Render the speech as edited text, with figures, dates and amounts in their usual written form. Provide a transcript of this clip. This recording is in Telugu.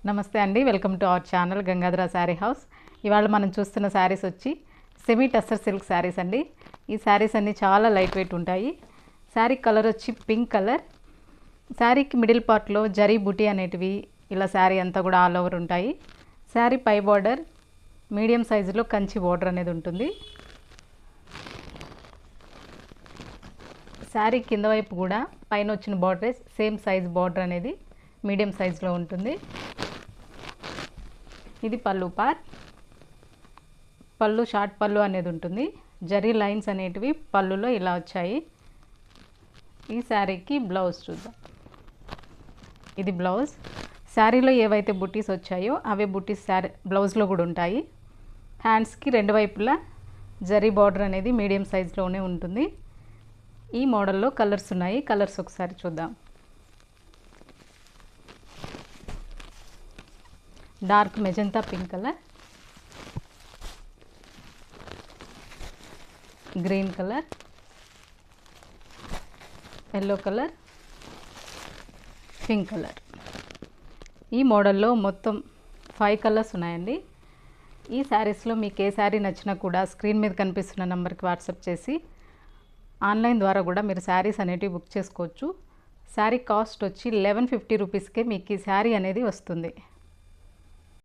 నమస్తే అండి, welcome to our channel Gangadhara sari house. ఇవాళ మనం చూస్తున్న శారీస్ వచ్చి సెమీ టస్సర్ సిల్క్ శారీస్ అండి. ఈ శారీస్ అన్నీ చాలా లైట్ వెయిట్ ఉంటాయి. శారీ కలర్ వచ్చి పింక్ కలర్. శారీకి మిడిల్ పార్ట్లో జరీ బుటీ అనేటివి ఇలా శారీ అంతా కూడా ఆల్ ఓవర్ ఉంటాయి. శారీ పై బార్డర్ మీడియం సైజులో కంచి బార్డర్ అనేది ఉంటుంది. శారీ కింద వైపు కూడా పైన వచ్చిన బార్డర్ సేమ్ సైజ్ బార్డర్ అనేది మీడియం సైజులో ఉంటుంది. ఇది పళ్ళు పార్ట్. పళ్ళు షార్ట్ పళ్ళు అనేది ఉంటుంది. జరీ లైన్స్ అనేటివి పళ్ళులో ఇలా వచ్చాయి. ఈ శారీకి బ్లౌజ్ చూద్దాం. ఇది బ్లౌజ్. శారీలో ఏవైతే బుట్టీస్ వచ్చాయో అవే బుట్టీస్ శారీ బ్లౌజ్లో కూడా ఉంటాయి. హ్యాండ్స్కి రెండు వైపులా జరీ బార్డర్ అనేది మీడియం సైజులోనే ఉంటుంది. ఈ మోడల్లో కలర్స్ ఉన్నాయి. కలర్స్ ఒకసారి చూద్దాం. Dark magenta pink colour, green colour, yellow colour, pink colour. ఈ మోడల్లో మొత్తం 5 కలర్స్ ఉన్నాయండి. ఈ శారీస్లో మీకు ఏ శారీ నచ్చినా కూడా స్క్రీన్ మీద కనిపిస్తున్న నెంబర్కి వాట్సాప్ చేసి ఆన్లైన్ ద్వారా కూడా మీరు శారీస్ అనేటివి బుక్ చేసుకోవచ్చు. శారీ కాస్ట్ వచ్చి 1150 రూపీస్కే మీకు ఈ శారీ అనేది వస్తుంది.